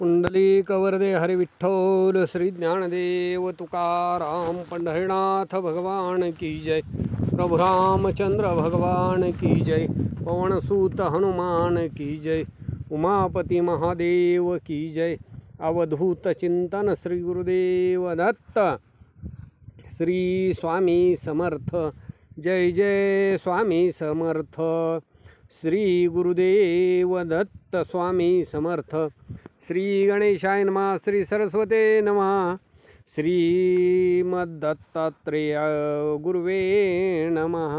पुंडलिक वरदे हरि विठ्ठल श्री ज्ञानदेव तुकाराम पंढरीनाथ भगवान की जय। प्रभु रामचंद्र भगवान की जय। पवन सूत हनुमान की जय। उमापति महादेव की जय। अवधूत चिंतन श्री गुरुदेव दत्त। श्री स्वामी समर्थ। जय जय स्वामी समर्थ। श्री गुरुदेव दत्त स्वामी समर्थ। श्री गणेशाय नमः। श्री सरस्वते नमः। श्रीमद्दत्तात्रेय गुरुवे नमः।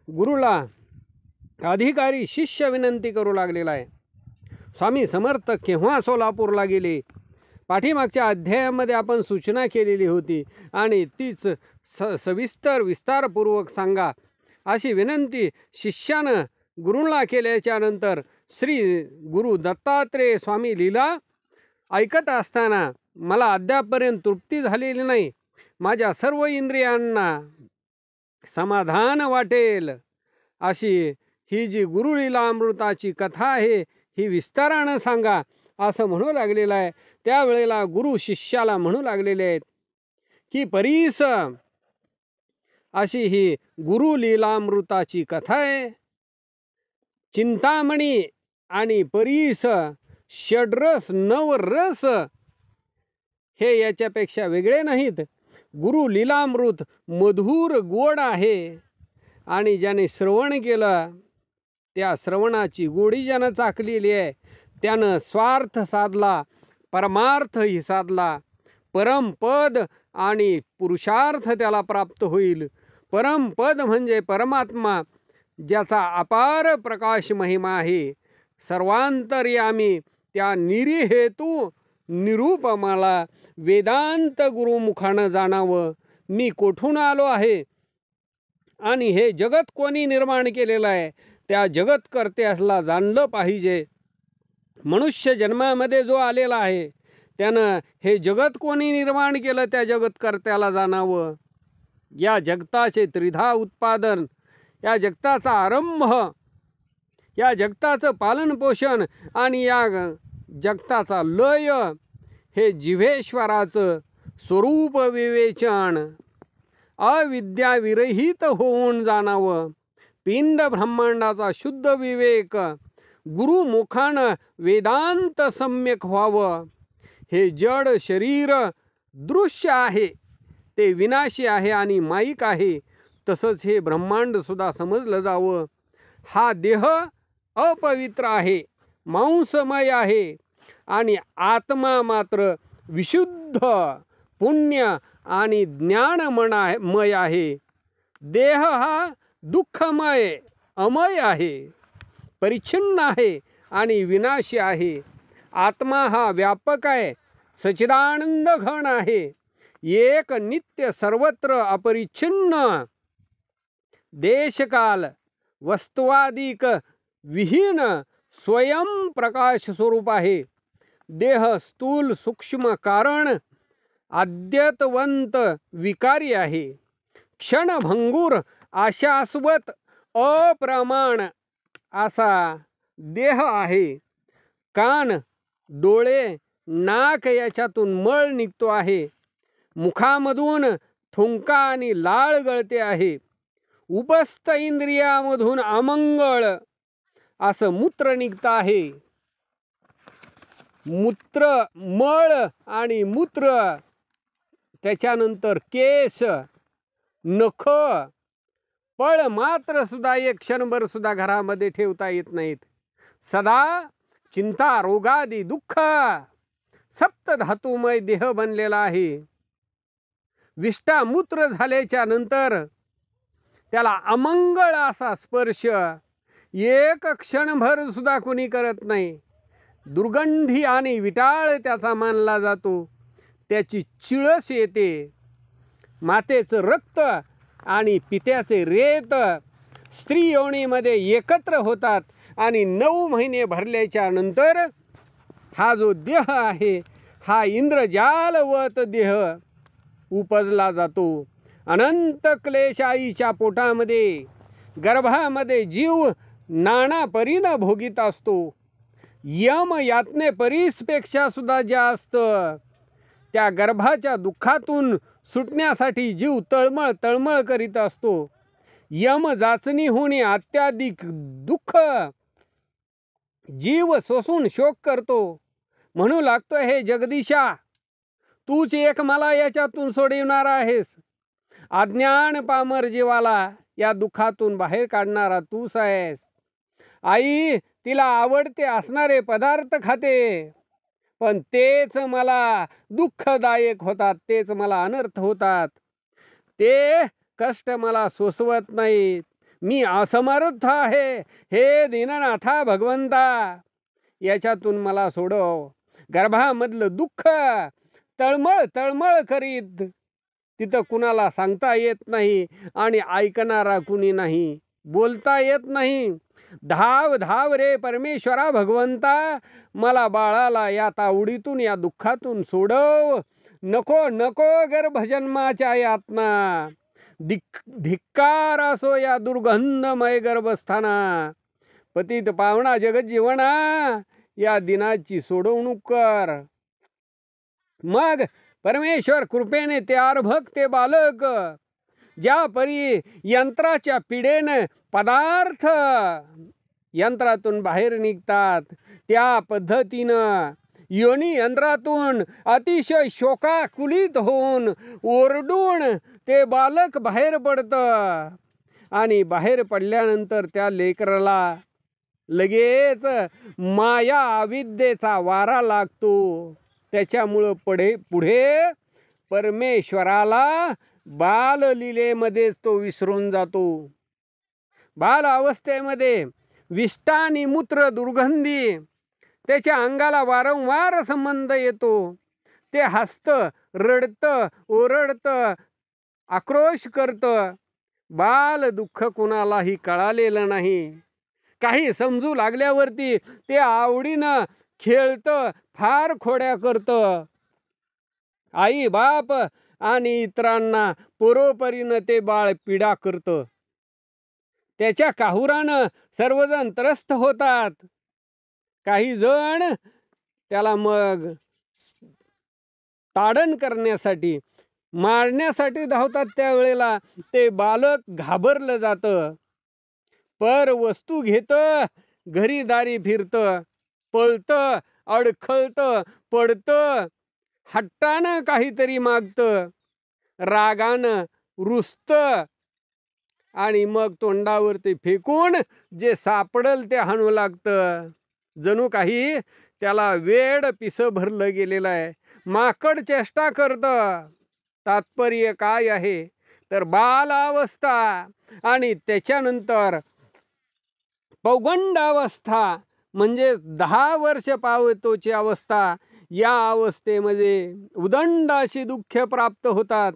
गुरुला अधिकारी शिष्य विनंती करू लागलेला आहे। स्वामी समर्थ केव्हा सोलापूरला गेले, पाठीमागच्या अध्यायामध्ये आपण सूचना केलेली होती आणि तीच सविस्तर विस्तारपूर्वक सांगा अशी विनंती शिष्यानं गुरुला केल्याच्या नंतर श्री गुरु दत्तात्रेय स्वामी लीला ऐकत असताना मला अद्यापपर्यंत तृप्ती झालेली नाही, माझ्या सर्व इंद्रियांना समाधान वाटेल अशी ही जी गुरुलीलामृताची कथा आहे ही विस्तारानं सांगा असं म्हणू लागलेलं आहे। त्यावेळेला गुरु शिष्याला म्हणू लागलेले आहेत की परीस अशी ही गुरुलीलामृताची कथा आहे। चिंतामणी आणि परीस षड्रस नवरस हे याच्यापेक्षा वेगळे नाहीत। गुरु लीलामृत मधुर गोड आहे आणि ज्याने श्रवण केलं त्या श्रवणाची गोडी ज्यानं चाकलेली आहे त्यानं स्वार्थ साधला, परमार्थही साधला। परमपद आणि पुरुषार्थ त्याला प्राप्त होईल। परमपद म्हणजे परमात्मा, ज्याचा अपार प्रकाश महिमा आहे। सर्वांतर्यामी त्या निरीहेतू निरूपमाला वेदांत गुरुमुखानं जाणावं। मी कोठून आलो आहे आणि हे जगत कोणी निर्माण केलेलं आहे त्या जगतकर्त्याला जाणलं पाहिजे। मनुष्य जन्मामध्ये जो आलेला आहे त्यानं हे जगत कोणी निर्माण केलं त्या जगतकर्त्याला जाणावं। या जगताचे त्रिधा उत्पादन, या जगताचा आरंभ, या जगताचं पालनपोषण आणि या जगताचा लय हे जिव्हेश्वराचं स्वरूप विवेचन अविद्याविरहित होऊन जाणावं। पिंड ब्रह्मांडाचा शुद्ध विवेक गुरुमुखानं वेदांत सम्यक व्हावं। हे जड शरीर दृश्य आहे, ते विनाशी आहे आणि माईक आहे, तसंच हे ब्रह्मांड सुद्धा समजलं जावं। हा देह अपवित्र आहे, मांसमय आहे आणि आत्मा मात्र विशुद्ध पुण्य आणि ज्ञानमय आहे। देह हा दुःखमय अमय आहे, परिच्छिन्न आहे आणि विनाशी आहे। आत्मा हा व्यापक आहे, सच्चिदानंद घन आहे, एक नित्य सर्वत्र अपरिच्छिन्न देशकाल वस्तुवादिक विहीन स्वयं प्रकाश स्वरूप आहे। देह स्थूल सूक्ष्म कारण आद्यतवंत विकारी आहे। क्षणभंगूर आशास्वत अप्रमाण असा देह आहे। कान डोळे नाक याच्यातून मळ निघतो आहे। मुखामधून थुंका आणि लाळ गळते आहे। उपस्थ इंद्रियामधून अमंगळ असं मूत्र निघतं आहे। मूत्र मळ आणि मूत्र, त्याच्यानंतर केस नख पळ मात्र सुद्धा एक क्षणभर सुद्धा घरामध्ये ठेवता येत नाहीत। सदा चिंता रोगादी दुःख सप्तधातुमय देह बनलेला आहे। विष्टामूत्र झाल्याच्या नंतर त्याला अमंगळ असा स्पर्श एक क्षणभर सुद्धा कोणी करत नाही। दुर्गंधी आणि विटाळ त्याचा मानला जातो। त्याची चिळस येते। मातेचं रक्त आणि पित्याचे रेत स्त्री योनीमध्ये एकत्र होतात आणि 9 महिने भरल्याच्या नंतर हा जो देह आहे हा इंद्रजालवत देह उपजला जातो। अनंत क्लेशाईच्या पोटामध्ये गर्भामध्ये जीव नाना परीनं भोगीत असतो। यम यातने परीसपेक्षा सुद्धा जास्त त्या गर्भाच्या दुःखातून सुटण्यासाठी जीव तळमळ तळमळ करीत असतो. यम जाचणी होणे अत्याधिक दुःख जीव सोसून शोक करतो. म्हणू लागतो, हे जगदीशा, तूच एक मला याच्यातून सोडविणार आहेस. अज्ञान पामर जीवाला या दुःखातून बाहेर काढणारा तूच आहेस. आई तिला आवडते असणारे पदार्थ खाते, पण तेच मला दुःखदायक होतात, तेच मला अनर्थ होतात. ते कष्ट मला सोसवत नाहीत. मी असमर्थ आहे. हे दीननाथा भगवंता, याच्यातून मला सोडव. गर्भामधलं दुःख तळमळ तळमळ करीत तिथं कुणाला सांगता येत नाही आणि ऐकणारा कुणी नाही, बोलता येत नाही. धाव धाव रे परमेश्वरा भगवंता, मला बाळाला या तावडीतून या दुःखातून सोडव. नको नको गर्भजन्माच्या यातना. धिक्कार असो या दुर्गंधमय गर्भस्थाना. पतित पावना जगज्जीवना, या दिनाची सोडवणूक कर. मग परमेश्वर कृपेने ते अर्भक ते बालक ज्या परी यंत्राच्या पिढेने पदार्थ यंत्रातून बाहेर निघतात, त्या पद्धतीनं योनी यंत्रातून अतिशय शोकाकुलित होऊन ओरडून ते बालक बाहेर पडतं. आणि बाहेर पडल्यानंतर त्या लेकराला लगेच माया अविद्येचा वारा लागतो. त्याच्यामुळं पुढे परमेश्वराला बाललीलेमध्येच तो विसरून जातो. बाल अवस्थेमध्ये विष्ठा आणि मूत्र दुर्गंधी त्याच्या अंगाला वारंवार संबंध येतो. ते हसतं, रडतं, ओरडतं, आक्रोश करतं. बाल दुःख कुणालाही कळालेलं नाही. काही समजू लागल्यावरती ते आवडीनं खेळतं, फार खोड्या करतं. आई बाप आणि इतरांना परोपरीनं ते बाळ पीडा करतं. त्याच्या काहुरानं सर्वजण त्रस्त होतात. काही जण त्याला मग ताडण करण्यासाठी, मारण्यासाठी धावतात. त्यावेळेला ते बालक घाबरलं जातं. पर वस्तू घेतं, घरी दारी फिरतं, पळतं, अडखळतं, पडतं, हट्टानं काहीतरी मागतं, रागानं रुसतं आणि मग तोंडावरती फेकून जे सापडल ते हाणू लागतं. जणू काही त्याला वेड पिसं भरलं गेलेलं आहे. माकड चेष्टा करतं. तात्पर्य काय आहे तर बालावस्था आणि त्याच्यानंतर पौगंडावस्था म्हणजे 10 वर्ष पावतोची अवस्था. या अवस्थेमध्ये उदंड अशी दुःख प्राप्त होतात.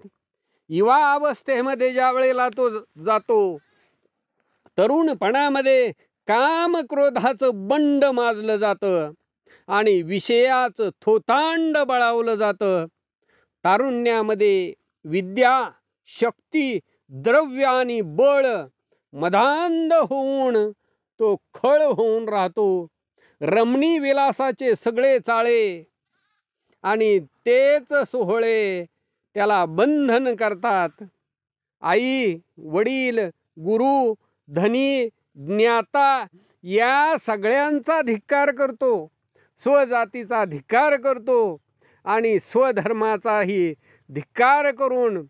युवा अवस्थेमध्ये ज्या वेळेला तो जातो, तरुणपणामध्ये काम क्रोधाचं बंड माजलं जातं आणि विषयाचं थोतांड बळावलं जातं. तारुण्यामध्ये विद्या, शक्ती, द्रव्य आणि बळ मदांध होऊन तो खळ होऊन राहतो. रमणी विलासाचे सगळे चाळे आणि तेच सोहळे त्याला बंधन करतात. आई, वडील, गुरु, धनी, ज्ञाता या सगळ्यांचा धिक्कार करतो. स्वजातीचा धिक्कार करतो आणि स्वधर्माचाही धिक्कार करून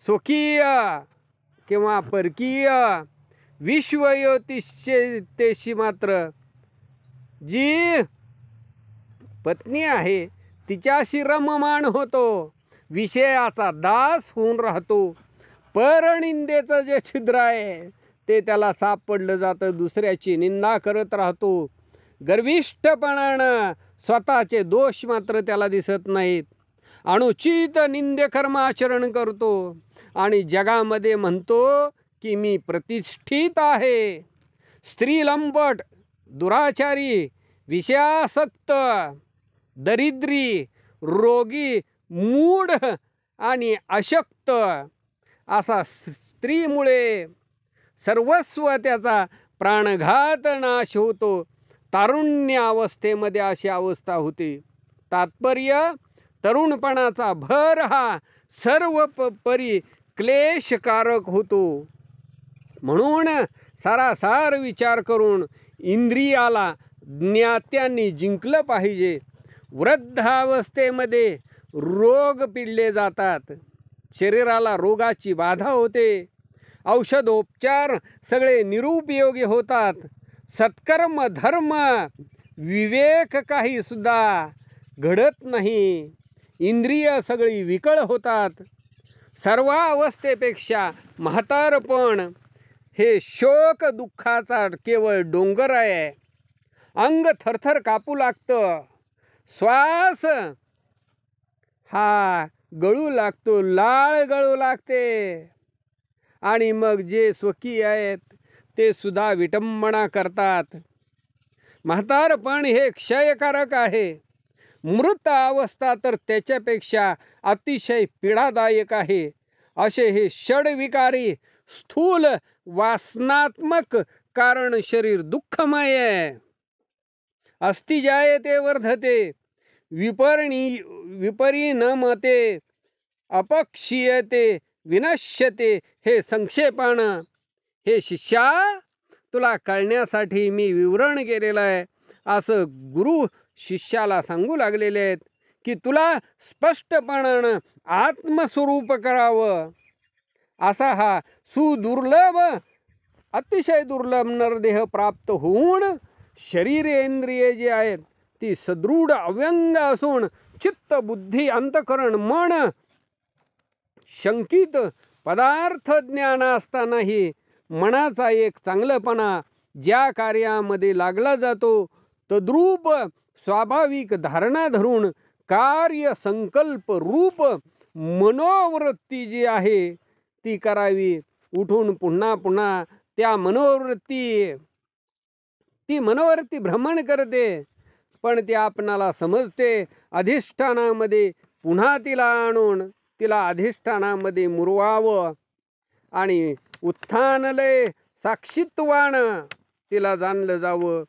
स्वकीय किंवा परकीय विश्वयोतिषेशी मात्र जी पत्नी आहे तिच्याशी रममाण होतो. विषयाचा दास होऊन राहतो. परनिंदेचं जे छिद्र आहे ते त्याला सापडलं जातं. दुसऱ्याची निंदा करत राहतो. गर्विष्ठपणानं स्वतःचे दोष मात्र त्याला दिसत नाहीत. अनुचित निंदेकर्म आचरण करतो आणि जगामध्ये म्हणतो की मी प्रतिष्ठित आहे. स्त्री लंपट, दुराचारी, विषयासक्त, दरिद्री, रोगी, मूढ आणि अशक्त असा स्त्रीमुळे सर्वस्व त्याचा प्राणघात नाश होतो. तारुण्यावस्थेमध्ये अशी अवस्था होते. तात्पर्य, तरुणपणाचा भर हा सर्व परी क्लेशकारक होतो. म्हणून सारासार विचार करून इंद्रियाला ज्ञात्यांनी जिंकलं पाहिजे. वृद्धावस्थेमध्ये रोग पिडले जातात, शरीराला रोगाची बाधा होते, औषधोपचार सगळे निरुपयोगी होतात, सत्कर्म धर्म विवेक काही सुद्धा घडत नाही, इंद्रिय सगळी विकळ होतात. सर्व अवस्थेपेक्षा म्हातारपण हे शोक दुःखाचा केवळ डोंगर आहे. अंग थरथर कापू लागतं, श्वास हा गळू लागतो, लाळ गळू लागते, आणि मग जे स्वकीय आहेत ते सुद्धा विटंबना करतात. म्हातारपण हे क्षयकारक आहे. मृत अवस्था तर त्याच्यापेक्षा अतिशय पीडादायक आहे. असे हे षडविकारी स्थूल वासनात्मक कारण शरीर दुःखमय आहे. अस्ति जायते वर्धते विपरिणमते अपक्षीयते विनश्यते. हे संक्षेपानं हे शिष्या तुला कळण्यासाठी मी विवरण केलेलं आहे. असं गुरु शिष्याला सांगू लागलेले आहेत की तुला स्पष्टपणानं आत्मस्वरूप करावं. असा हा सुदुर्लभ अतिशय दुर्लभ नरदेह प्राप्त होऊन शरीरेंद्रिये जी आहेत ती सदृढ अव्यंग असून चित्त बुद्धी अंतकरण मन शंकित पदार्थ ज्ञान असतानाही मनाचा एक चांगलपणा ज्या कार्यामध्ये लागला जातो तद्रूप स्वाभाविक धारणा धरून कार्य संकल्प रूप मनोवृत्ती जी आहे ती करावी. उठून पुन्हा पुन्हा ती मनोवृत्ती भ्रमण करते, पण ती आपणाला समजते. अधिष्ठानामध्ये पुन्हा तिला आणून तिला अधिष्ठानामध्ये मुरवावं आणि उत्थानलय साक्षित्वान तिला जाणलं जावं.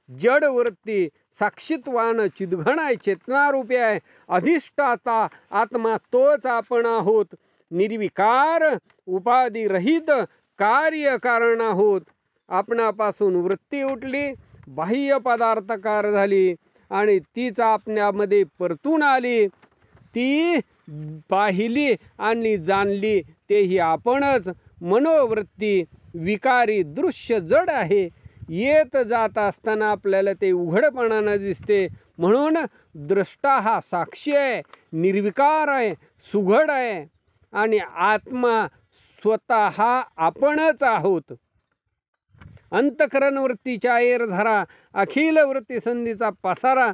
जडवृत्ती साक्षित्वान चिदघण आहे, चेतनारूपी आहे. अधिष्ठाता आत्मा तोच आपण आहोत. निर्विकार उपाधिरहित कार्यकारण आहोत. आपणापासून वृत्ती उठली, बाह्य पदार्थकार झाली आणि तीच आपल्यामध्ये परतून आली. ती पाहिली आणि जाणली तेही आपणच. मनोवृत्ती विकारी दृश्य जड आहे. येत जात असताना आपल्याला ते उघडपणानं दिसते. म्हणून द्रष्टा हा साक्षी आहे, निर्विकार आहे, सुघड आहे आणि आत्मा स्वतः आपणच आहोत. अंतकरण वृत्तीच्या एरझारा अखिल वृत्ती संधीचा पसारा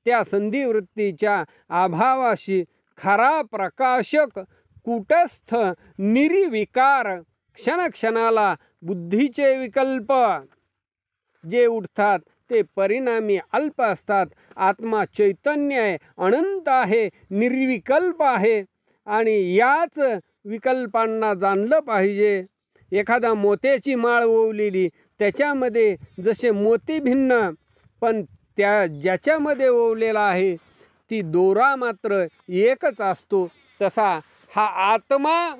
त्या संधिवृत्तीच्या अभावाशी खरा प्रकाशक कूटस्थ निर्विकार क्षणक्षणाला बुद्धीचे विकल्प जे उठतात ते परिणामी अल्प असतात. आत्मा चैतन्य आहे, अनंत आहे, निर्विकल्प आहे आणि याच विकल्पांना जाणलं पाहिजे. एखादा मोत्याची माळ ओवलेली त्याच्यामध्ये जसे मोती भिन्न पण त्या ज्याच्यामध्ये ओवलेला आहे ती दोरा मात्र एकच असतो. तसा हा आत्मा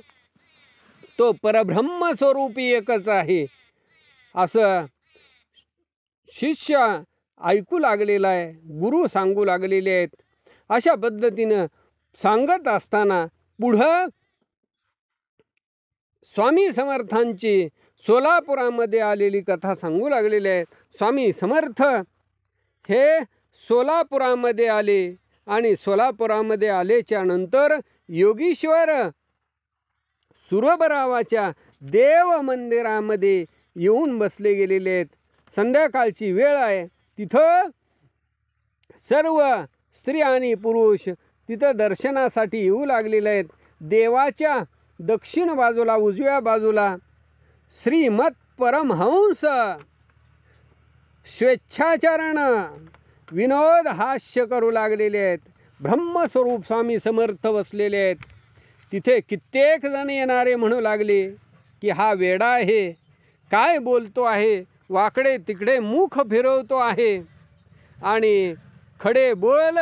तो परब्रह्म स्वरूपी एकच आहे असं शिष्य ऐकू लागलेला आहे. गुरु सांगू लागलेले आहेत. अशा पद्धतीनं सांगत असताना पुढं स्वामी समर्थांची सोलापुरामध्ये आलेली कथा सांगू लागलेली आहे. स्वामी समर्थ हे सोलापुरामध्ये आले आणि सोलापुरामध्ये आल्याच्या नंतर योगीश्वर सुरबरावाच्या देव मंदिरामध्ये येऊन बसले गेलेले आहेत. संध्याकाळची वेळ आहे. तिथं सर्व स्त्री आणि पुरुष तिथं दर्शनासाठी येऊ लागलेले आहेत. देवाच्या दक्षिण बाजूला उजव्या बाजूला श्रीमत परमहंस स्वेच्छाचरण विनोद हास्य करू लागलेले आहेत. ब्रह्मस्वरूप स्वामी समर्थ बसलेले आहेत. तिथे कित्येक जण येणारे म्हणू लागले की हा वेडा आहे, काय बोलतो आहे, वाकडे तिकडे मुख फिरवतो आहे. आणि खडे बोल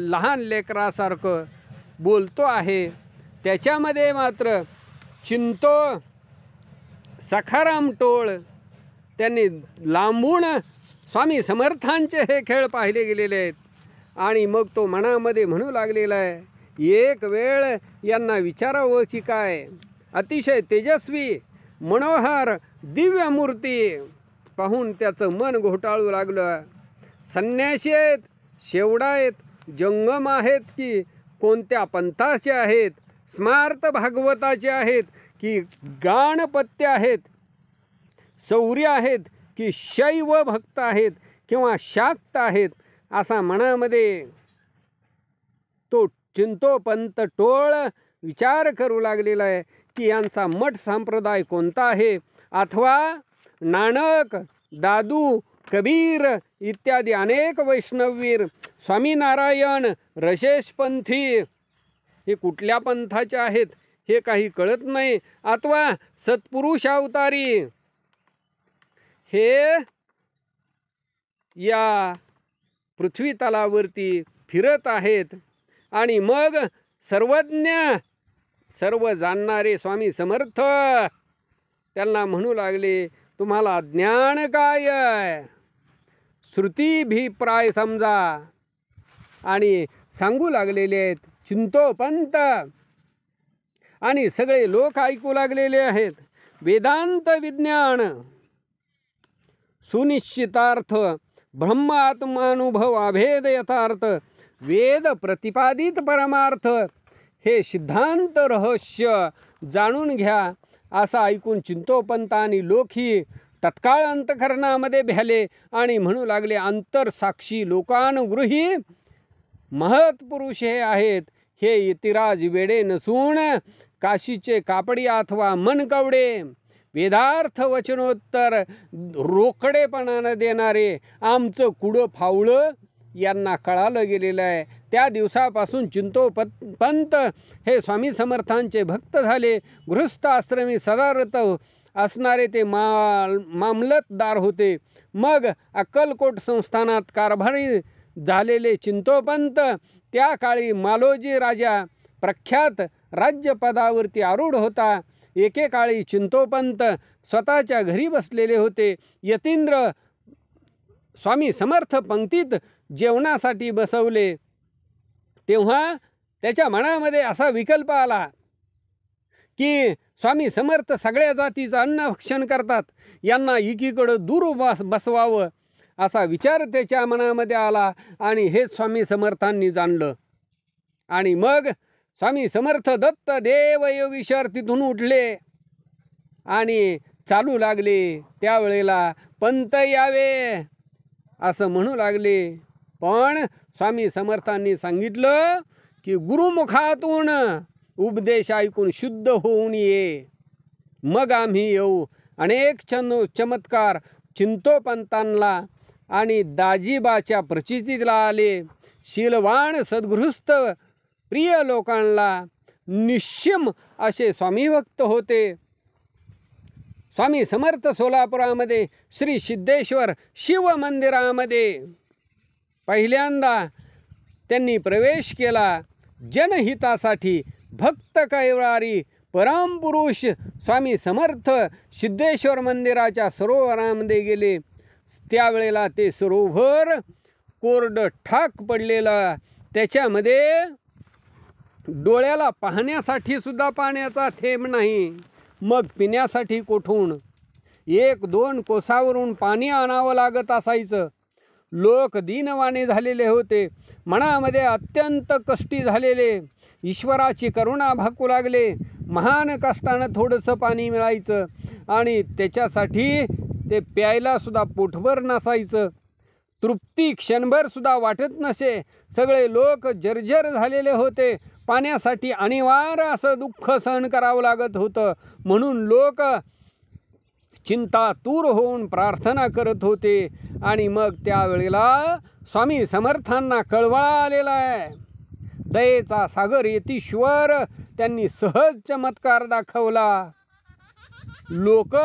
लहान लेकरासारखं बोलतो आहे. त्याच्यामध्ये मात्र चिंतो सखाराम टोळ त्यांनी लांबून स्वामी समर्थांचे हे खेळ पाहिले गेलेले आहेत. आणि मग तो मनामध्ये म्हणू लागलेला आहे, एक वेळ यांना विचारावं की काय, अतिशय तेजस्वी मनोहर दिव्य मूर्ती पाहून त्याचं मन घोटाळू लागलं. संन्यासी आहेत, शेवडा आहेत, जंगम आहेत की कोणत्या पंथाचे आहेत, स्मार्त भागवताचे आहेत की गाणपत्य आहेत, शौर्य आहेत की शैव भक्त आहेत किंवा शाक्त आहेत, असा मनामध्ये तो चिंतोपंत टोळ विचार करू लागलेला आहे की यांचा मठ संप्रदाय कोणता आहे, अथवा नानक, दादू, कबीर इत्यादी अनेक वैष्णववीर, स्वामीनारायण, रशेषपंथी हे कुठल्या पंथाचे आहेत हे काही कळत नाही, अथवा सत्पुरुष अवतारी हे या पृथ्वी तलावरती फिरत आहेत. आणि मग सर्वज्ञ सर्व जाणणारे स्वामी समर्थ त्यांना म्हणू लागले, तुम्हाला ज्ञान काय आहे, श्रुतीभिप्राय समजा. आणि सांगू लागलेले आहेत. चिंतोपंत आणि सगळे लोक ऐकू लागलेले आहेत. वेदांत विज्ञान, सुनिश्चितार्थ, ब्रह्म आत्मानुभव, अभेद यथार्थ, वेद प्रतिपादित परमार्थ हे सिद्धांत रहस्य जाणून घ्या, असं ऐकून चिंतोपंत आणि लोकही तत्काळ अंतःकरणामध्ये भ्याले आणि म्हणू लागले, अंतरसाक्षी लोकानुगृही महत्पुरुष हे आहेत. हे यतिराज वेडे नसून काशीचे कापडी अथवा मनकवडे, वेदार्थ वचनोत्तर रोकडेपणानं देणारे आमचं कुडं फावळं यांना कळालं गेलेलं आहे. त्या दिवसापासून चिंतोपंत हे स्वामी समर्थांचे भक्त झाले. गृहस्थ आश्रमी सदारत असणारे ते मामलतदार होते. मग अक्कलकोट संस्थानात कारभारी झालेले चिंतोपंत त्या काळी मालोजी राजा प्रख्यात राज्यपदावरती आरूढ होता. एकेकाळी चिंतोपंत स्वतःच्या घरी बसलेले होते. यतींद्र स्वामी समर्थ पंक्तीत जेवणासाठी बसवले तेव्हा त्याच्या मनामध्ये असा विकल्प आला की स्वामी समर्थ सगळ्या जातीचं अन्न भक्षण करतात, यांना एकीकडं दूर बसवावं असा विचार त्याच्या मनामध्ये आला. आणि हेच स्वामी समर्थांनी जाणलं. आणि मग स्वामी समर्थ दत्त देव योगीश्वर तिथून उठले आणि चालू लागले. त्यावेळेला पंत यावे असं म्हणू लागले. पण स्वामी समर्थांनी सांगितलं की गुरुमुखातून उपदेश ऐकून शुद्ध होऊन ये, मग आम्ही येऊ. अनेक चमत्कार चिंतोपंतांना आणि दाजीबाच्या प्रचितीला आले. शीलवान सद्गृहस्थ प्रिय लोकांना निश्चिम असे स्वामी भक्त होते. स्वामी समर्थ सोलापुरामध्ये श्री सिद्धेश्वर शिव मंदिरामध्ये पहिल्यांदा त्यांनी प्रवेश केला. जनहितासाठी भक्त कैवारी परमपुरुष स्वामी समर्थ सिद्धेश्वर मंदिराच्या सरोवरामध्ये गेले. त्यावेळेला ते सरोवर कोरडं ठाक पडलेलं, त्याच्यामध्ये डोळ्याला पाहण्यासाठी सुद्धा पाण्याचा थेंब नाही. मग पिण्यासाठी कोठून 1-2 कोसावरून पाणी आणावं लागत असायचं. लोक दीनवाणे झालेले होते. मनामध्ये अत्यंत कष्टी झालेले, ईश्वराची करुणा भाकू लागले. महान कष्टानं थोडंसं पाणी मिळायचं आणि त्याच्यासाठी ते प्यायला सुद्धा पोटभर नसायचं. तृप्ती क्षणभर सुद्धा वाटत नसे. सगळे लोक जर्जर झालेले होते. पाण्यासाठी अनिवार्य असं दुःख सहन करावं लागत होतं. म्हणून लोक चिंतातूर होऊन प्रार्थना करत होते. आणि मग त्यावेळेला स्वामी समर्थांना कळवळा आलेला आहे. दयेचा सागर यतीश्वर त्यांनी सहज चमत्कार दाखवला. लोक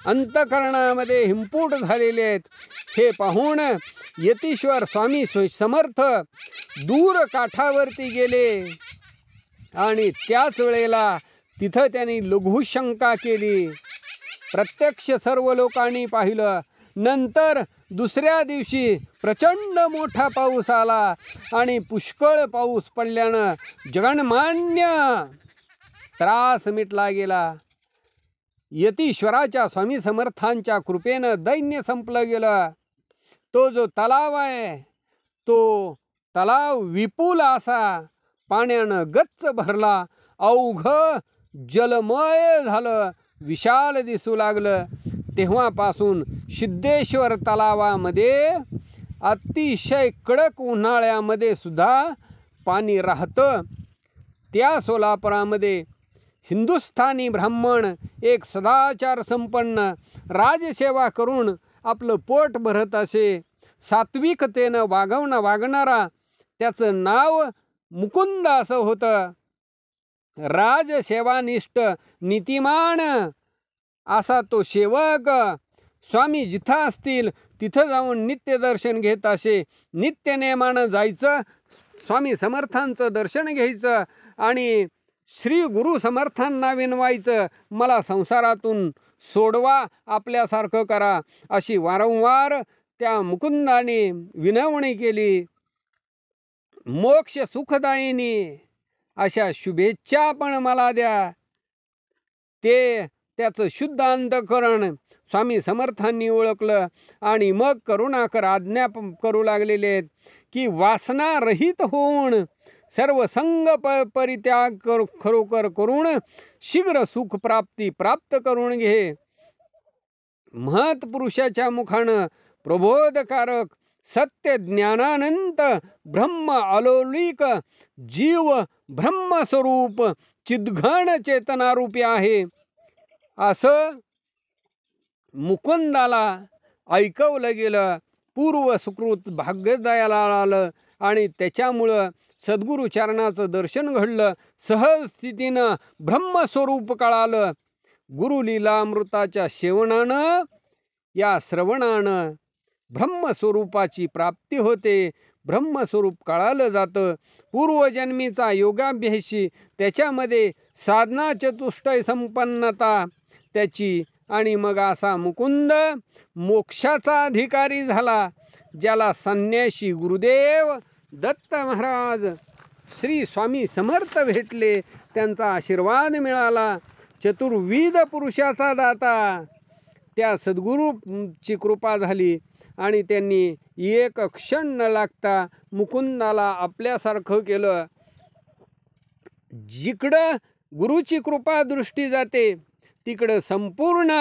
अंतकरणामध्ये हिंपूट झालेले आहेत. हे पाहून यतीश्वर स्वामी समर्थ दूर काठावरती गेले आणि त्याच वेळेला तिथं त्यांनी लघुशंका केली. प्रत्यक्ष सर्व लोकांनी पाहिलं. नंतर दुसऱ्या दिवशी प्रचंड मोठा पाऊस आला आणि पुष्कळ पाऊस पडल्यानं जगन्मान्य त्रास मिटला गेला. यतीश्वराच्या स्वामी समर्थांच्या कृपेनं दैन्य संपलं गेलं. तो जो तलाव आहे तो तलाव विपुल असा पाण्यानं गच्च भरला. अवघ जलमय झालं, विशाल दिसू लागलं. तेव्हापासून सिद्धेश्वर तलावामध्ये अतिशय कडक उन्हाळ्यामध्ये सुद्धा पाणी राहतं. त्या सोलापुरामध्ये हिंदुस्थानी ब्राह्मण एक सदाचार संपन्न राजसेवा करून आपलं पोट भरत असे. सात्विकतेनं वागणारा त्याचं नाव मुकुंद असं होतं. राजसेवानिष्ठ नीतिमान असा तो सेवक. स्वामी जिथं असतील तिथं जाऊन नित्य दर्शन घेत असे. नित्य नेमानं जायचं, स्वामी समर्थांचं दर्शन घ्यायचं आणि श्री गुरु समर्थांना विनवायचं, मला संसारातून सोडवा, आपल्यासारखं करा, अशी वारंवार त्या मुकुंदाने विनवणी केली. मोक्ष सुखदायिनी अशा शुभेच्छा पण मला द्या. ते त्याचं शुद्ध अंतःकरण स्वामी समर्थांनी ओळखलं आणि मग करुणाकर आज्ञा करू लागलेले आहेत की वासना रहित होऊन सर्व संग परित्याग खरोखर करून शीघ्र सुख प्राप्त करून घे. महत्पुरुषाच्या मुखानं प्रबोधकारक सत्य ज्ञानानंत ब्रह्म अलौकिक जीव ब्रह्मस्वरूप चिद्घन चेतनारूपी आहे असं मुकुंदाला ऐकवलं गेलं. पूर्व सुकृत भाग्यदयाला आलं आणि त्याच्यामुळं सद्गुरु चरणाचं दर्शन घडलं. सहज स्थितीनं ब्रह्मस्वरूप कळालं. गुरुलीलामृताच्या सेवनानं या श्रवणानं ब्रह्मस्वरूपाची प्राप्ती होते. ब्रह्मस्वरूप कळालं जातं. पूर्वजन्मीचा योगाभ्यासी त्याच्यामध्ये साधना चतुष्टय संपन्नता त्याची आणि मग असा मुकुंद मोक्षाचा अधिकारी झाला. ज्याला संन्यासी गुरुदेव दत्त महाराज श्री स्वामी समर्थ भेटले, त्यांचा आशीर्वाद मिळाला. चतुर्विध पुरुषाचा दाता त्या सद्गुरूची कृपा झाली आणि त्यांनी एक क्षण न लागता मुकुंदाला आपल्यासारखं केलं. जिकडं गुरुची कृपा दृष्टी जाते तिकडं संपूर्ण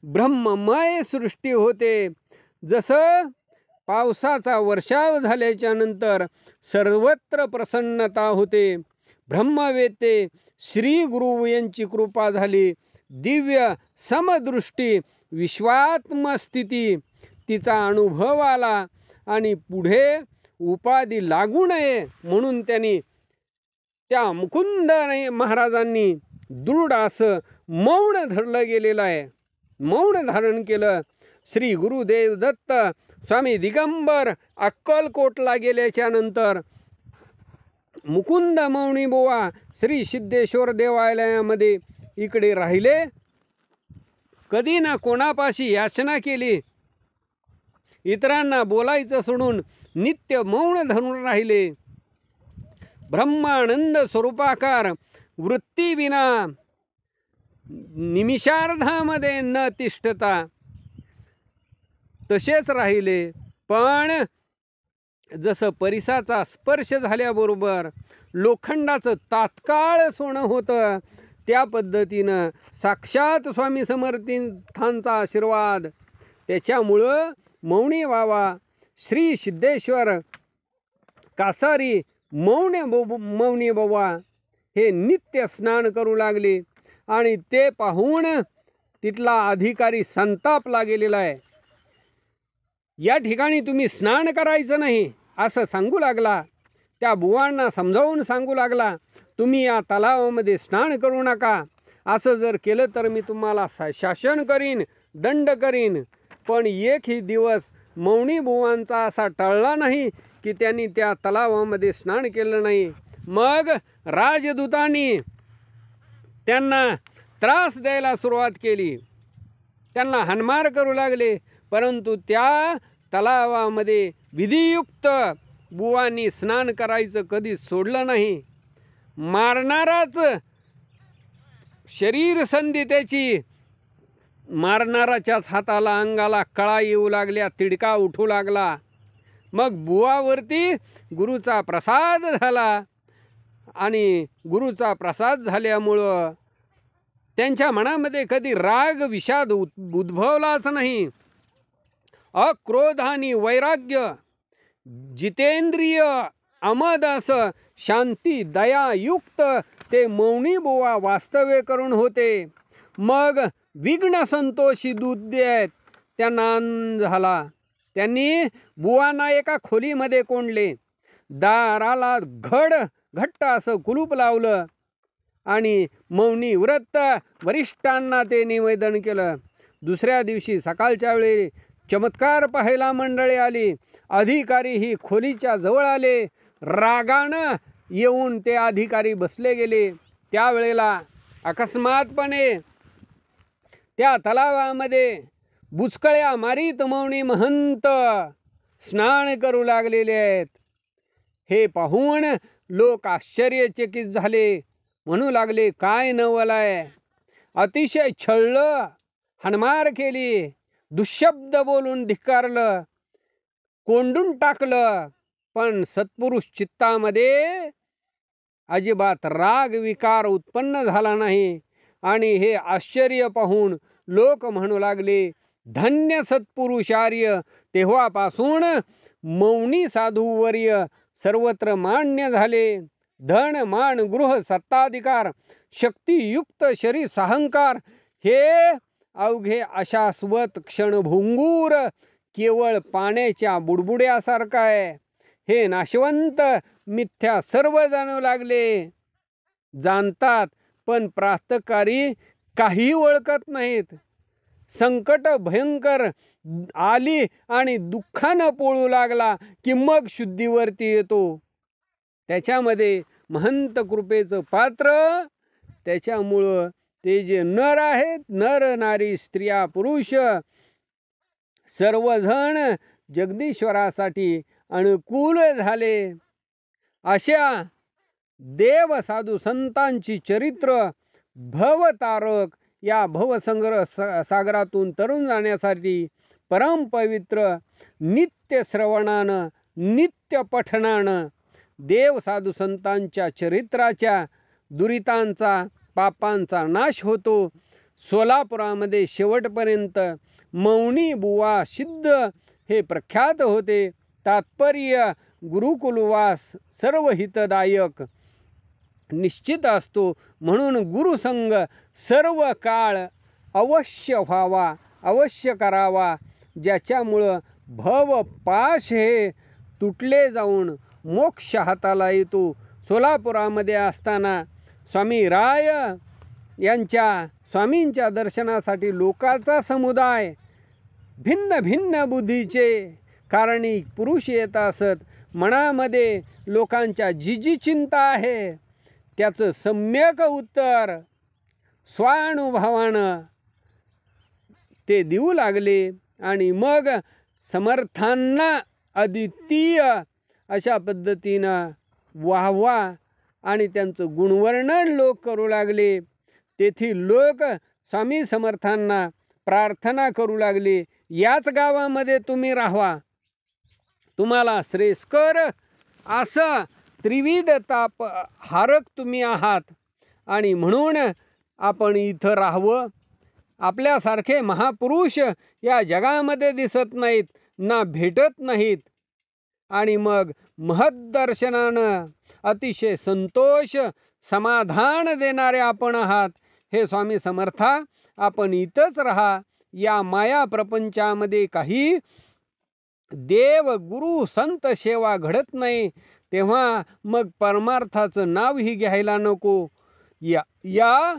ब्रह्ममय सृष्टी होते. जसं पावसाचा वर्षाव झाल्याच्या नंतर सर्वत्र प्रसन्नता होते. ब्रह्मवेते श्री गुरु यांची कृपा झाली. दिव्य समदृष्टी विश्वात्मस्थिती तिचा अनुभव आला आणि पुढे उपाधी लागू नये म्हणून त्यांनी त्या मुकुंद महाराजांनी दृढ असं मौन धरलं गेलेलं आहे. मौन धारण केलं. श्री गुरुदेव दत्त स्वामी दिगंबर अक्कलकोटला गेल्याच्या नंतर मुकुंद मौनी बुवा श्री सिद्धेश्वर देवालयामध्ये इकडे राहिले. कधी ना कोणापाशी याचना केली. इतरांना बोलायचं सोडून नित्य मौन धरून राहिले. ब्रह्मानंद स्वरूपाकार वृत्तीविना निमिषार्धामध्ये न तिष्ठता तसेच राहिले. पण जसं परिसाचा स्पर्श झाल्याबरोबर लोखंडाचं तात्काळ सोनं होतं, त्या पद्धतीनं साक्षात स्वामी समर्थांचा आशीर्वाद. त्याच्यामुळं मौनी बाबा श्री सिद्धेश्वर कासारी मौनी बाबा हे नित्य स्नान करू लागले आणि ते पाहून तिथला अधिकारी संतापला गेलेला आहे. या ठिकाणी तुम्ही स्नान करायचं नाही असं सांगू लागला. त्या बुवांना समजावून सांगू लागला, तुम्ही या तलावामध्ये स्नान करू नका. असं जर केलं तर मी तुम्हाला शासन करीन दंड करीन. पण एकही दिवस मौनी बुवांचा असा टळला नाही की त्यांनी त्या तलावामध्ये स्नान केलं नाही. मग राजदूतांनी त्यांना त्रास द्यायला सुरुवात केली, त्यांना हाणमार करू लागले. परंतु त्या तलावामध्ये विधियुक्त बुवांनी स्नान करायचं कधी सोडलं नाही. मारणाराच शरीर संधी त्याची, मारणाराच्याच हाताला अंगाला कळा येऊ लागल्या, तिडका उठू लागला. मग बुवावरती गुरुचा प्रसाद झाला आणि गुरुचा प्रसाद झाल्यामुळं त्यांच्या मनामध्ये कधी राग विषाद उद्भवलाच नाही. अक्रोध आणि वैराग्य, जितेंद्रिय अमद असं शांती दयायुक्त ते मौनी बुवा वास्तव्य करून होते. मग विघ्न संतोषी दूध आहेत त्यांना आनंद झाला. त्यांनी बुवांना एका खोलीमध्ये कोंडले, दाराला घट्ट असं कुलूप लावलं आणि मौनी व्रत वरिष्ठांना ते निवेदन केलं. दुसऱ्या दिवशी सकाळच्या वेळी चमत्कार पाहायला मंडळी आली. अधिकारी ही खोलीच्या जवळ आले. रागानं येऊन ते अधिकारी बसले गेले. त्यावेळेला अकस्मातपणे त्या तलावामध्ये बुचकळ्या मारीत मौनी महंत स्नान करू लागलेले आहेत. हे पाहून लोक आश्चर्यचकित झाले. म्हणू लागले, काय नवल आहे. अतिशय छळलं, हाणमार केली, दुःशब्द बोलून धिक्कारलं, कोंडून टाकलं. पण सत्पुरुष चित्तामध्ये अजिबात राग विकार उत्पन्न झाला नाही. आणि हे आश्चर्य पाहून लोक म्हणू लागले, धन्य सत्पुरुषार्य. तेव्हापासून मौनी साधुवर्य सर्वत्र मान्य झाले. धन मान गृह सत्ताधिकार शक्तियुक्त शरीर साहंकार हे अवघे अशाश्वत क्षणभंगूर केवळ पाण्याच्या बुडबुड्यासारखा आहे. हे नाशवंत मिथ्या सर्व जाणू लागले, जाणतात पण प्रातःकारी काही ओळखत नाहीत. संकट भयंकर आली आणि दुःखानं पोळू लागला की मग शुद्धीवरती येतो. त्याच्यामध्ये महंत कृपेचं पात्र, त्याच्यामुळं ते जे नर आहेत, नर नारी स्त्रिया पुरुष सर्वजण जगदीश्वरासाठी अनुकूल झाले. अशा देव साधू संतांची चरित्र भवतारक या भवसंग्रह सागरातून तरुण जाण्यासाठी परमपवित्र नित्य श्रवणानं नित्य पठणानं देव साधू संतांच्या चरित्राच्या दुरितांचा पापांचा नाश होतो. सोलापुरामध्ये शेवटपर्यंत मौनी बुवा सिद्ध हे प्रख्यात होते. तात्पर्य गुरुकुलवास सर्व हितदायक निश्चित असतो. म्हणून गुरुसंग सर्व काळ अवश्य व्हावा, अवश्य करावा, ज्याच्यामुळं भवपाश हे तुटले जाऊन मोक्ष हाताला येतो. सोलापुरामध्ये असताना स्वामी राय यांच्या स्वामींच्या दर्शनासाठी लोकांचा समुदाय भिन्न भिन्न बुद्धीचे कारणी पुरुष येत असत. मनामध्ये लोकांच्या जी जी चिंता आहे त्याचं सम्यक उत्तर स्वानुभवानं ते देऊ लागले. आणि मग समर्थांना अद्वितीय अशा पद्धतीनं वाहवा आणि त्यांचं गुणवर्णन लोक करू लागले. तेथील लोक स्वामी समर्थांना प्रार्थना करू लागले, याच गावामध्ये तुम्ही राहावा, तुम्हाला श्रेयस्कर असं त्रिविध ताप हारक तुम्ही आहात आणि म्हणून आपण इथं राहावं. आपल्यासारखे महापुरुष या जगामध्ये दिसत नाहीत, ना भेटत नाहीत. आणि मग महद्दर्शनानं अतिशय संतोष समाधान देणारे आपण आहात. हे स्वामी समर्था, आपण इथंच राहा. या माया प्रपंचामध्ये काही देव गुरु संत सेवा घडत नाही, तेव्हा मग परमार्थाचं नावही घ्यायला नको. या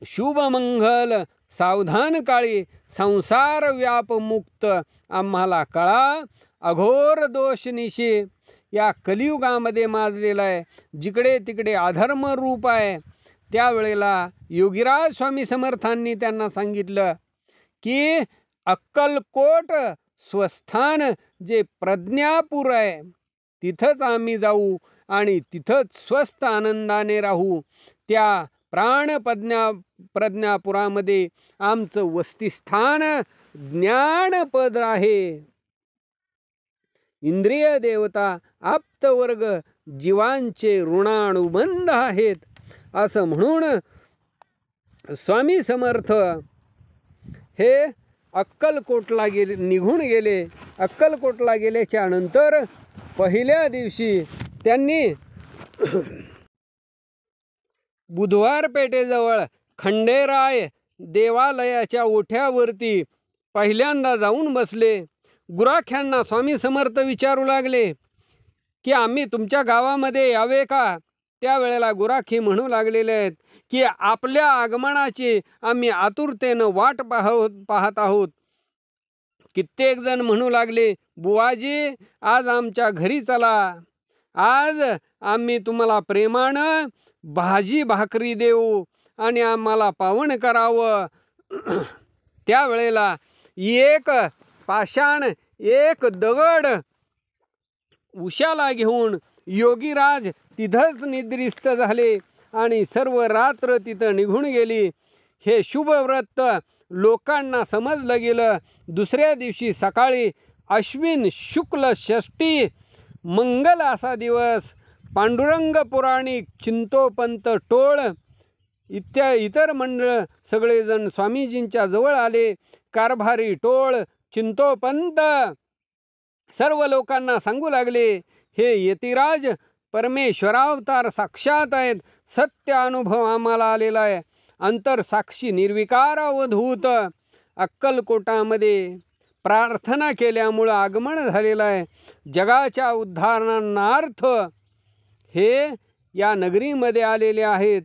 शुभमंगल सावधान काळी संसार व्यापमुक्त आम्हाला कळा. अघोर दोष निशी या कलियुगामध्ये माजलेला आहे, जिकडे तिकडे अधर्म रूप आहे. त्यावेळेला योगीराज स्वामी समर्थांनी त्यांना सांगितलं की अक्कलकोट स्वस्थान जे प्रज्ञापूर आहे तिथंच आम्ही जाऊ आणि तिथंच स्वस्थ आनंदाने राहू. त्या प्रज्ञापुरामध्ये आमचं वस्तिस्थान ज्ञानपद आहे. इंद्रिय देवता आप्तवर्ग जीवांचे ऋणानुबंध आहेत. असं म्हणून स्वामी समर्थ हे अक्कलकोटला निघून गेले. अक्कलकोटला गेल्याच्या नंतर पहिल्या दिवशी त्यांनी बुधवार पेठेजवळ खंडेराय देवालयाच्या ओठ्यावरती पहिल्यांदा जाऊन बसले. गुराख्यांना स्वामी समर्थ विचारू लागले की आम्ही तुमच्या गावामध्ये यावे का? त्यावेळेला गुराखी म्हणू लागलेले आहेत की आपल्या आगमनाची आम्ही आतुरतेनं वाट पाहत आहोत. कित्येक जण म्हणू लागले, बुवाजी आज आमच्या घरी चला, आज आम्ही तुम्हाला प्रेमानं भाजी भाकरी देऊ आणि आम्हाला पावण करावं. त्यावेळेला एक पाषाण एक दगड उशाला घेऊन योगीराज तिथंच निद्रिस्त झाले आणि सर्व रात्र तिथं निघून गेली. हे शुभव्रत लोकांना समजलं गेलं. दुसऱ्या दिवशी सकाळी अश्विन शुक्ल षष्ठी मंगल असा दिवस पांडुरंग पुराणिक चिंतोपंत टोळ इतर मंडळ सगळेजण स्वामीजींच्या जवळ आले. कारभारी टोळ चिंतोपंत सर्व लोकांना सांगू लागले, हे यतिराज परमेश्वरावतार साक्षात आहेत. सत्य अनुभव आम्हाला आलेला आहे. अंतरसाक्षी निर्विकार अवधूत अक्कलकोटामध्ये प्रार्थना केल्यामुळं आगमन झालेलं आहे. जगाच्या उद्धारणार्थ हे या नगरीमध्ये आलेले आहेत.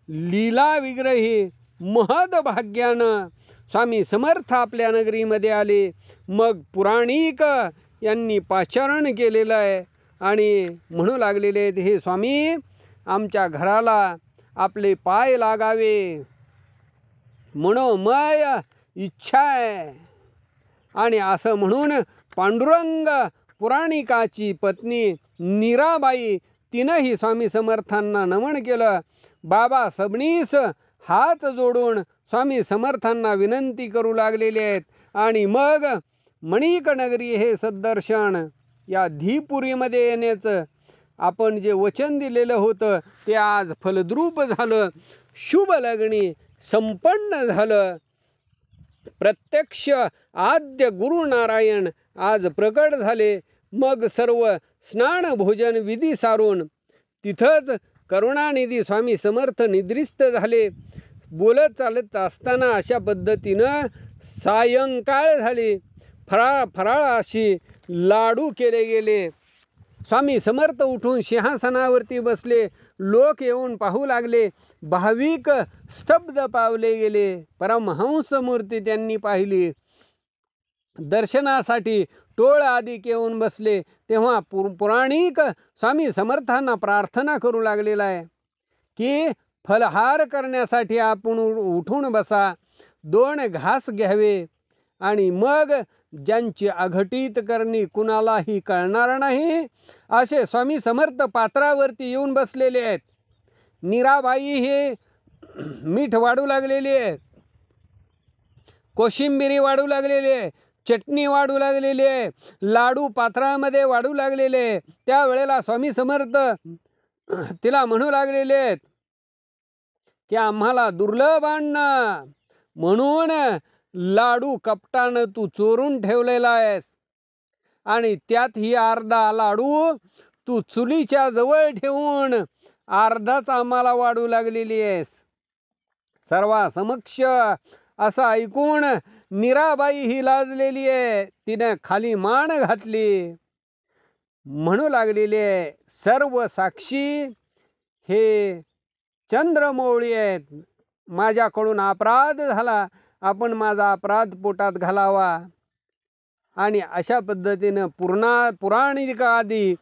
लीला विग्रही महद भाग्यानं स्वामी समर्थ आपल्या नगरीमध्ये आले. मग पुराणिक यांनी पाचारण केलेलं आहे आणि म्हणू लागलेले आहेत, हे स्वामी आमच्या घराला आपले पाय लागावे मनोमय इच्छा आहे. आणि असं म्हणून पांडुरंग पुराणिकाची पत्नी नीराबाई तिनंही स्वामी समर्थांना नमन केलं. बाबा सबनीस हात जोडून स्वामी समर्थांना विनंती करू लागलेले आहेत. आणि मग मणिकनगरी हे सद्दर्शन या धीपुरीमध्ये येण्याचं आपण जे वचन दिलेलं होतं ते आज फलद्रूप झालं. शुभ लग्नी संपन्न झालं. प्रत्यक्ष आद्य गुरु नारायण आज प्रकट झाले. मग सर्व स्नान भोजन विधी सारून तिथंच करुणानिधी स्वामी समर्थ निद्रिस्त झाले. बोलत चालत असताना अशा पद्धतीनं सायंकाळ झाली. फराळाशी लाडू केले गेले. स्वामी समर्थ उठून सिंहासनावरती बसले. लोक येऊन पाहू लागले. भाविक स्तब्ध पावले गेले. परमहंस मूर्ती त्यांनी पाहिली. दर्शनासाठी टोळ आदिक येऊन बसले. तेव्हा पुराणिक स्वामी समर्थांना प्रार्थना करू लागलेला आहे की फलहार करण्यासाठी आपण उठून बसा, 2 घास घ्यावे आणि मग ज्यांची अघटित करणी कुणालाही कळणार नाही असे स्वामी समर्थ पात्रावरती येऊन बसलेले आहेत. नीराबाई हे मीठ वाढू लागलेली आहे, कोशिंबिरी वाढू लागलेली आहे, चटणी वाढू लागलेली आहे, लाडू पात्रामध्ये वाढू लागलेले. त्यावेळेला स्वामी समर्थ तिला म्हणू लागलेले आहेत की आम्हाला दुर्लभ अन्न म्हणून लाडू कपटानं तू चोरून ठेवलेला आहेस आणि त्यात ही अर्धा लाडू तू चुलीच्या जवळ ठेवून अर्धाच आम्हाला वाढू लागलेली आहेस. सर्वासमक्ष असं ऐकून मीराबाई ही लाजलेली आहे. तिने खाली मान घातली. म्हणू लागलेली आहे, सर्व साक्षी हे चंद्रमौळी आहेत. माझ्याकडून अपराध झाला आपण माझा अपराध पोटात घालावा. आणि अशा पद्धतीनं पुराणिक आदी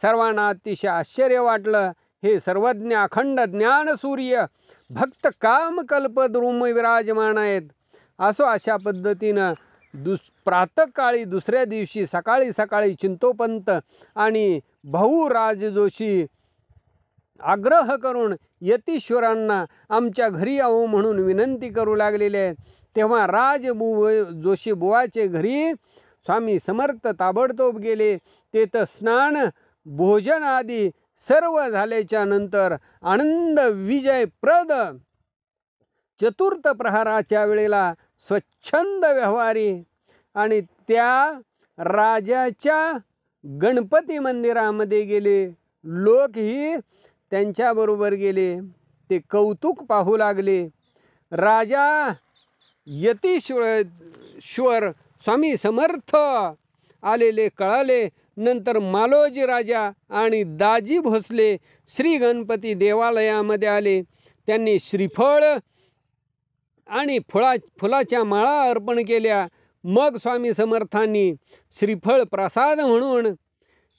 सर्वांना अतिशय आश्चर्य वाटलं. हे सर्वज्ञ अखंड ज्ञानसूर्य भक्त कामकल्पद्रुम विराजमान आहेत. असो अशा पद्धतीनं प्रातःकाळी दुसऱ्या दिवशी सकाळी चिंतोपंत आणि भाऊ राज जोशी आग्रह करून यतीश्वरांना आमच्या घरी यावं म्हणून विनंती करू लागलेले आहेत. तेव्हा जोशी बुवाचे घरी स्वामी समर्थ ताबडतोब गेले. तेथं स्नान भोजन आदी सर्व झाल्याच्या नंतर आनंद विजयप्रद चतुर्थ प्रहराच्या वेळेला स्वच्छंद व्यवहारी आणि त्या राजाच्या गणपती मंदिरामध्ये गेले. लोकही त्यांच्याबरोबर गेले. ते कौतुक पाहू लागले. राजा यतीश्वर स्वामी समर्थ आलेले कळाले. नंतर मालोजी राजा आणि दाजी भोसले श्री गणपती देवालयामध्ये आले. त्यांनी श्रीफळ आणि फुलाच्या माळा अर्पण केल्या. मग स्वामी समर्थांनी श्रीफळ प्रसाद म्हणून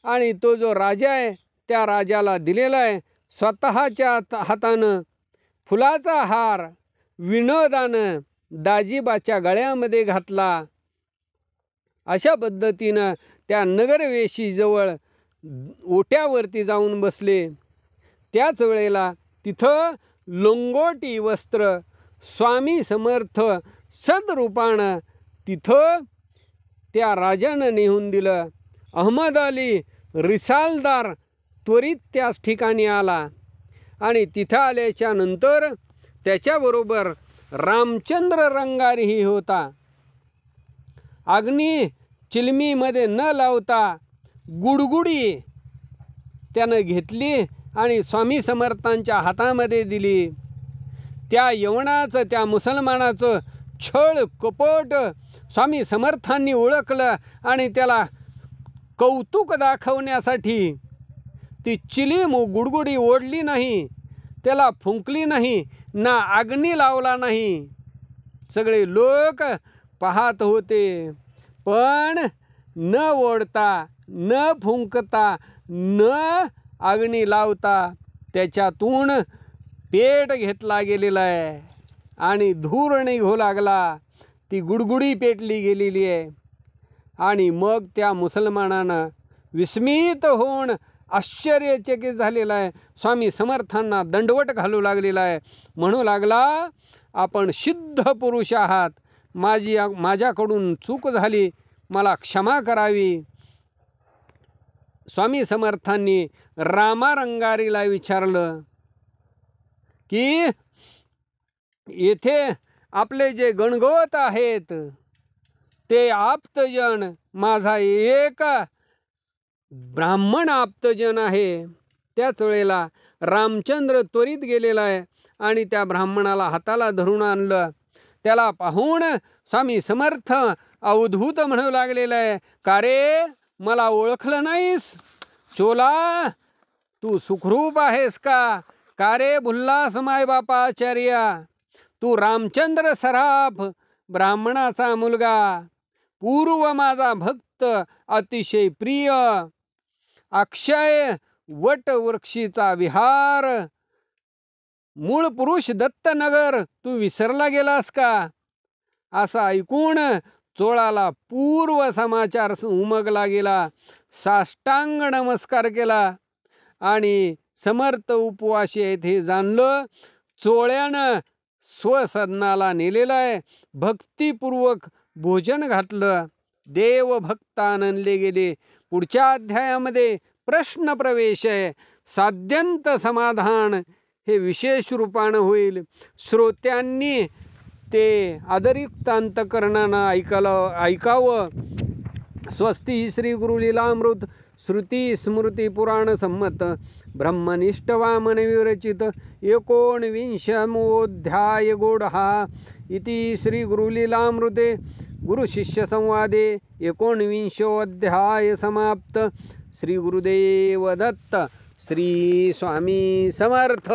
आणि तो जो राजा आहे त्या राजाला दिलेला आहे. स्वतःच्या हातानं फुलाचा हार विनोदानं दाजीबाच्या गळ्यामध्ये घातला. अशा पद्धतीनं त्या नगरवेशीजवळ ओट्यावरती जाऊन बसले. त्याच वेळेला तिथं लंगोटी वस्त्र स्वामी समर्थ सदरूपानं तिथं त्या राजानं नेऊन दिलं. अहमद अली रिसालदार त्वरित त्याच ठिकाणी आला आणि तिथं आल्याच्या नंतर त्याच्याबरोबर रामचंद्र रंगारीही होता. अग्नी चिलमीमध्ये न लावता गुडगुडी त्यानं घेतली आणि स्वामी समर्थांच्या हातामध्ये दिली. त्या यवनाचं त्या मुसलमानाचं छळ कपट स्वामी समर्थांनी ओळखलं आणि त्याला कौतुक दाखवण्यासाठी ती चिलीम गुडगुडी ओढली नाही, त्याला फुंकली नाही, ना अग्नी लावला नाही. सगळे लोक पाहत होते, पण न ओढता, न फुंकता, न अग्नी लावता त्याच्यातून पेट घेतला गेलेला आहे आणि धूर निघू लागला. ती गुडगुडी पेटली गेलेली आहे. आणि मग त्या मुसलमानानं विस्मित होऊन आश्चर्यचकित झालेला आहे. स्वामी समर्थांना दंडवट घालू लागलेला आहे. म्हणू लागला, आपण सिद्ध पुरुष आहात, माझ्याकडून चूक झाली, मला क्षमा करावी. स्वामी समर्थांनी रामारंगारीला विचारलं की येथे आपले जे गणगोत आहेत ते आप्तजन, माझा एक ब्राह्मण आप्तजन आहे. त्याच वेळेला रामचंद्र त्वरित गेलेला आहे आणि त्या ब्राह्मणाला हाताला धरून आणलं. त्याला पाहून स्वामी समर्थ अवधूत म्हणू लागलेला आहे, का रे मला ओळखलं नाहीस? चोला तू सुखरूप आहेस का? का रे भुल्लास मायबापा आचार्य? तू रामचंद्र सराफ ब्राह्मणाचा मुलगा, पूर्व माझा भक्त, अतिशय प्रिय, अक्षय वटवृक्षीचा विहार, मूळ पुरुष दत्तनगर तू विसरला गेलास का? असं ऐकून चोळाला पूर्व समाचार उमगला गेला. साष्टांग नमस्कार केला आणि समर्थ उपवासी आहेत हे जाणलं. चोळ्यानं स्वसदनाला नेलेलं आहे. भक्तिपूर्वक भोजन घातलं. देवभक्त आनंदले गेले. पुढच्या अध्यायामध्ये प्रश्न प्रवेश आहे. साध्यंत समाधान हे विशेष रूपानं होईल. श्रोत्यांनी ते आदरयुक्त अंतकरणानं ऐकावं. स्वस्ती श्री गुरुलीलामृत श्रुती स्मृती पुराण संमत ब्रह्मनिष्ठ वामन विरचित 19मोऽध्याय गोडहा इति श्री गुरुलीलामृते गुरुशिष्य संवादे 19 समाप्त. श्री गुरुदेव दत्त. श्री स्वामी समर्थ.